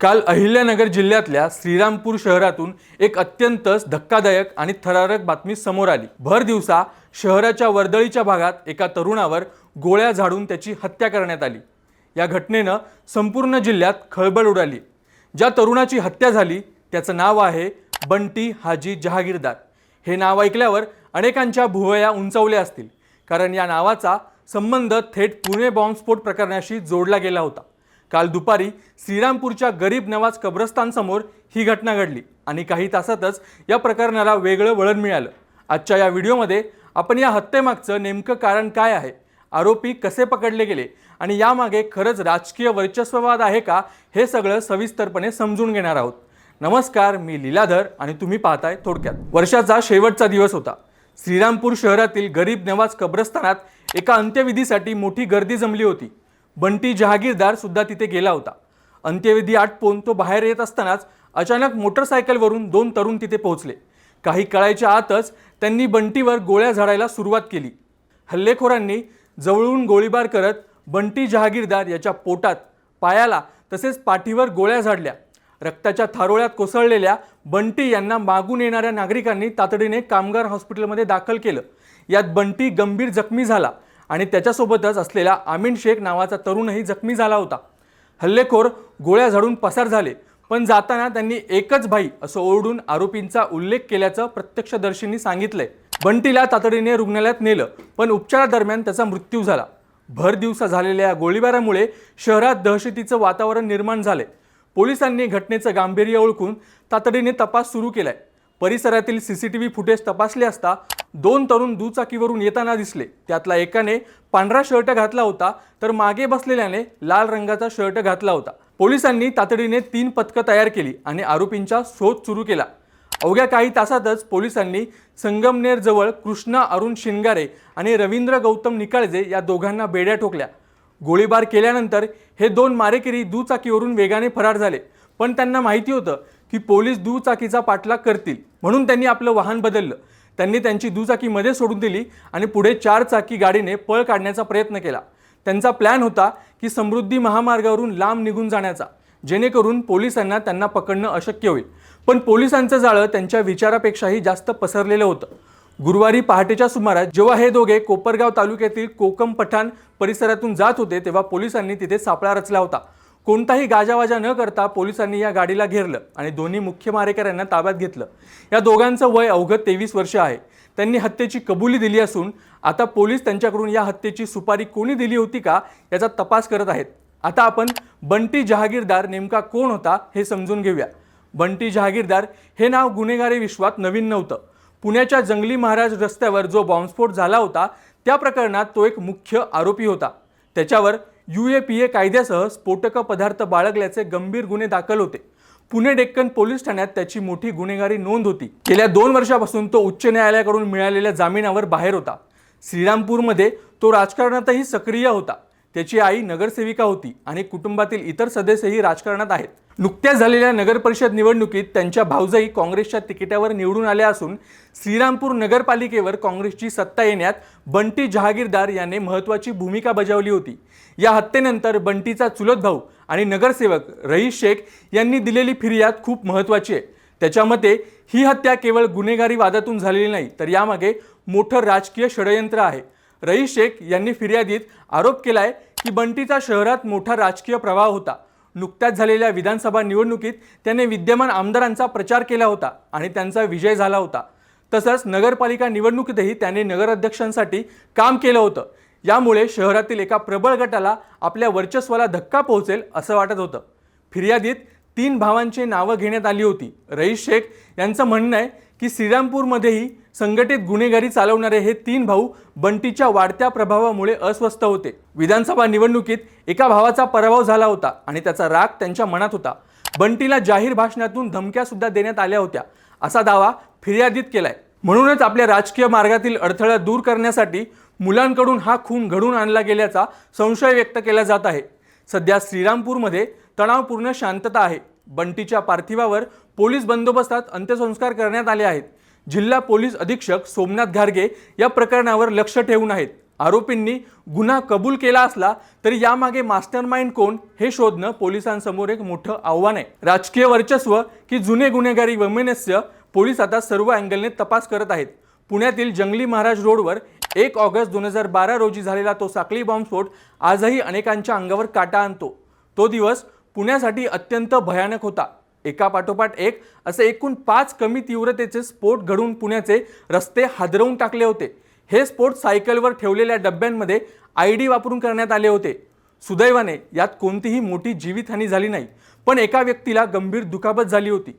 काल अहिल्यानगर जिल्ह्यातल्या श्रीरामपूर शहरातून एक अत्यंत धक्कादायक आणि थरारक बातमी समोर आली। भर दिवसा शहराच्या वर्दळीच्या भागात एका तरुणावर गोळ्या झाडून त्याची हत्या करण्यात आली। या घटनेनं संपूर्ण जिल्ह्यात खळबळ उडाली। ज्या तरुणाची हत्या झाली त्याचं नाव आहे बंटी हाजी जहागीरदार। हे नाव ऐकल्यावर अनेकांच्या भुवया उंचावल्या असतील, कारण या नावाचा संबंध थेट पुणे बॉम्बस्फोट प्रकरणाशी जोडला गेला होता। काल दुपारी श्रीरामपूरच्या गरीब नवाज कब्रस्तान समोर ही घटना घडली आणि काही तासातच या प्रकरणाला वेगळं वळण मिळालं। आजच्या या व्हिडिओमध्ये आपण या हत्येमागचं नेमकं कारण काय आहे, आरोपी कसे पकडले गेले आणि यामागे खरंच राजकीय वर्चस्ववाद आहे का, हे सगळं सविस्तरपणे समजून घेणार आहोत। नमस्कार, मी लीलाधर आणि तुम्ही पाहताय थोडक्यात। वर्षाचा शेवटचा दिवस होता। श्रीरामपूर शहरातील गरीब नवाज कब्रस्तानात एका अंत्यविधीसाठी मोठी गर्दी जमली होती। बंटी जहागीरदार सुद्धा तिथे गेला होता। अंत्यविधी आटपून तो बाहेर येत असतानाच अचानक मोटरसायकलवरून दोन तरुण तिथे पोहोचले। काही कळायच्या आतच त्यांनी बंटीवर गोळ्या झाडायला सुरुवात केली। हल्लेखोरांनी जवळून गोळीबार करत बंटी जहागीरदार याच्या पोटात, पायाला तसेच पाठीवर गोळ्या झाडल्या। रक्ताच्या थारोळ्यात कोसळलेल्या बंटी यांना मागून येणाऱ्या नागरिकांनी तातडीने कामगार हॉस्पिटलमध्ये दाखल केलं। यात बंटी गंभीर जखमी झाला आणि त्याच्यासोबतच असलेला आमीन शेख नावाचा तरुणही जखमी झाला होता। हल्लेखोर गोळ्या झाडून पसार झाले, पण जाताना त्यांनी एकच भाई असं ओरडून आरोपींचा उल्लेख केल्याचं प्रत्यक्षदर्शींनी सांगितलंय। बंटीला तातडीने रुग्णालयात नेलं, पण उपचारादरम्यान त्याचा मृत्यू झाला। भर दिवसा झालेल्या गोळीबारामुळे शहरात दहशतीचं वातावरण निर्माण झाले। पोलिसांनी घटनेचं गांभीर्य ओळखून तातडीने तपास सुरू केलाय। परिसरातील सीसीटीव्ही फुटेज तपासले असता दोन तरुण दुचाकीवरून येताना दिसले। त्यातला एकाने पांढरा शर्ट घातला होता, तर मागे बसलेल्याने लाल रंगाचा शर्ट घातला होता। पोलिसांनी तातडीने 3 पथकं तयार केली आणि आरोपींचा शोध सुरू केला। अवघ्या काही तासातच पोलिसांनी संगमनेर जवळ कृष्णा अरुण शिंगारे आणि रवींद्र गौतम निकाळजे या दोघांना बेड्या ठोकल्या। गोळीबार केल्यानंतर हे दोन मारेकरी दुचाकीवरून वेगाने फरार झाले, पण त्यांना माहिती होतं की पोलीस दुचाकीचा पाठलाग करतील, म्हणून त्यांनी आपलं वाहन बदललं। त्यांनी त्यांची दुचाकी मध्ये सोडून दिली आणि पुढे 4 चाकी गाडीने पळ काढण्याचा प्रयत्न केला। त्यांचा प्लॅन होता की समृद्धी महामार्गावरून लांब निघून जाण्याचा, जेणेकरून पोलिसांना त्यांना पकडणं अशक्य होईल। पण पोलिसांचं जाळं त्यांच्या विचारापेक्षाही जास्त पसरलेलं होतं। गुरुवारी पहाटेच्या सुमारास जेव्हा हे दोघे कोपरगाव तालुक्यातील कोकम पठाण परिसरातून जात होते, तेव्हा पोलिसांनी तिथे सापळा रचला होता। कोणताही गाजावाजा न करता पोलिसांनी या गाडीला घेरलं आणि दोन्ही मुख्य मारेकऱ्यांना ताब्यात घेतलं। या दोघांचं वय अवघं 23 वर्ष आहे। त्यांनी हत्येची कबुली दिली असून आता पोलीस त्यांच्याकडून या हत्येची सुपारी कोणी दिली होती का याचा तपास करत आहेत। आता आपण बंटी जहागीरदार नेमका कोण होता हे समजून घेऊया। बंटी जहागीरदार हे नाव गुन्हेगारी विश्वात नवीन नव्हतं। पुण्याच्या जंगली महाराज रस्त्यावर जो बॉम्बस्फोट झाला होता त्या प्रकरणात तो एक मुख्य आरोपी होता। त्याच्यावर UAPA कायद्यासह स्फोटक पदार्थ बाळगल्याचे गंभीर गुन्हे दाखल होते। पुणे डेक्कन पोलीस ठाण्यात त्याची मोठी गुन्हेगारी नोंद होती। गेल्या 2 वर्षापासून तो उच्च न्यायालयाकडून मिळालेल्या जामिनावर बाहेर होता। श्रीरामपूरमध्ये तो राजकारणातही सक्रिय होता। त्याची आई नगरसेविका होती आणि कुटुंबातील इतर सदस्यही राजकारणात आहेत। नुकत्याच झालेल्या नगर परिषद निवडणुकीत त्यांच्या भाऊजाई काँग्रेसच्या तिकिटावर निवडून आल्या असून श्रीरामपूर नगरपालिकेवर काँग्रेसची सत्ता येण्यात बंटी जहागीरदार याने महत्त्वाची भूमिका बजावली होती। या हत्येनंतर बंटीचा चुलत भाऊ आणि नगरसेवक रईस शेख यांनी दिलेली फिर्याद खूप महत्त्वाची आहे। त्याच्या मते ही हत्या केवळ गुन्हेगारी वादातून झालेली नाही, तर यामागे मोठं राजकीय षडयंत्र आहे। रईस शेख यांनी फिर्यादीत आरोप केलाय की बंटीचा शहरात मोठा राजकीय प्रभाव होता। नुकत्याच झालेल्या विधानसभा निवडणुकीत त्याने विद्यमान आमदारांचा प्रचार केला होता आणि त्यांचा विजय झाला होता। तसंच नगरपालिका निवडणुकीतही त्याने नगराध्यक्षांसाठी काम केलं होतं। यामुळे शहरातील एका प्रबळ गटाला आपल्या वर्चस्वाला धक्का पोहोचेल असं वाटत होतं। फिर्यादीत 3 भावांची नावं घेण्यात आली होती। रईस शेख यांचं म्हणणं आहे की श्रीरामपूरमध्येही संघटित गुन्हेगारी चालवणारे हे 3 भाऊ बंटीच्या वाढत्या प्रभावामुळे अस्वस्थ होते। विधानसभा निवडणुकीत एका भावाचा पराभव झाला होता आणि त्याचा राग त्यांच्या मनात होता। बंटीला जाहीर भाषणातून धमक्या सुद्धा देण्यात आल्या होत्या, असा दावा फिर्यादीत केलाय। म्हणूनच आपल्या राजकीय मार्गातील अडथळा दूर करण्यासाठी मुलांकडून हा खून घडून आणला गेल्याचा संशय व्यक्त केला जात आहे। सध्या श्रीरामपूरमध्ये तणावपूर्ण शांतता आहे। बंटीच्या पार्थिवावर पोलीस बंदोबस्तात अंत्यसंस्कार करण्यात आले आहेत। जिल्हा पोलीस अधीक्षक सोमनाथ घारगे या प्रकरणावर लक्ष ठेवून आहेत। आरोपींनी गुन्हा कबूल केला असला तरी यामागे मास्टरमाइंड कोण हे शोधणं पोलिसांसमोर एक मोठं आव्हान आहे. राजकीय वर्चस्व की जुने गुन्हेगारी वैमनस्य, पोलीस आता सर्व अँगलने तपास करत आहेत. पुण्यातील जंगली महाराज रोडवर 1 ऑगस्ट 2012 रोजी झालेला तो साखळी बॉम्बस्फोट आजही अनेकांच्या अंगावर काटा आणतो. तो दिवस पुण्यासाठी अत्यंत भयानक होता. एका पाठोपाठ एक असे एकूण 5 कमी तीव्रतेचे स्फोट घडून पुण्याचे रस्ते हादरवून टाकले होते. हे स्फोट सायकलवर ठेवलेल्या डब्यांमध्ये ID वापरून करण्यात आले होते. सुदैवाने यात कोणतीही मोठी जीवितहानी झाली नाही, पण एका व्यक्तीला गंभीर दुखापत झाली होती.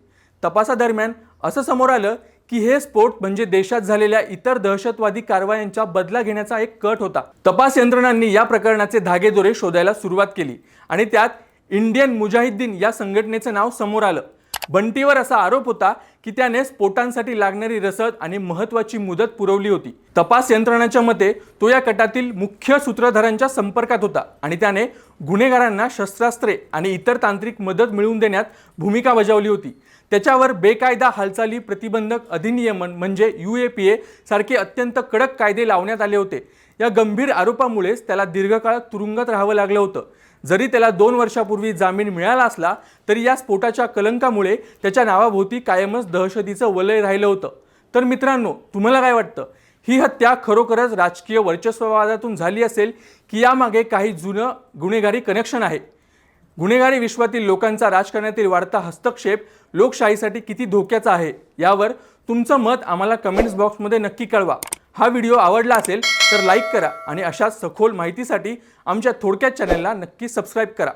तपासादरम्यान असं समोर आलं की हे स्फोट म्हणजे देशात झालेल्या इतर दहशतवादी कारवायांचा बदला घेण्याचा एक कट होता. तपास यंत्रणांनी या प्रकरणाचे धागेदोरे शोधायला सुरुवात केली आणि त्यात इंडियन मुजाहिद्दीन या संघटनेचं नाव समोर आलं. बंटीवर असा आरोप होता की त्याने स्फोटांसाठी लागणारी रसद आणि महत्त्वाची मुदत पुरवली होती. तपास यंत्रणांच्या मते तो या कटातील मुख्य सूत्रधारांच्या संपर्कात होता आणि त्याने गुन्हेगारांना शस्त्रास्त्रे आणि इतर तांत्रिक मदत मिळवून देण्यात भूमिका बजावली होती. त्याच्यावर बेकायदा हालचाली प्रतिबंधक अधिनियमन म्हणजे UAPA सारखे अत्यंत कडक कायदे लावण्यात आले होते. या गंभीर आरोपामुळेच त्याला दीर्घकाळ तुरुंगात राहावं लागलं होतं. जरी त्याला 2 वर्षापूर्वी जामीन मिळाला असला तरी या स्फोटाच्या कलंकामुळे त्याच्या नावाभोवती कायमच दहशतीचं वलय राहिलं होतं. तर मित्रांनो, तुम्हाला काय वाटतं? ही हत्या खरोखरच राजकीय वर्चस्ववादातून झाली असेल की यामागे काही जुनं गुन्हेगारी कनेक्शन आहे? गुन्हेगारी विश्वातील लोकांचा राजकारणातील वाढता हस्तक्षेप लोकशाहीसाठी किती धोक्याचा आहे? यावर तुमचं मत आम्हाला कमेंट्स बॉक्समध्ये नक्की कळवा. हा व्हिडिओ आवडला असेल तर लाईक करा आणि अशाच सखोल माहितीसाठी आमच्या थोडक्यात चॅनलला नक्की सबस्क्राईब करा.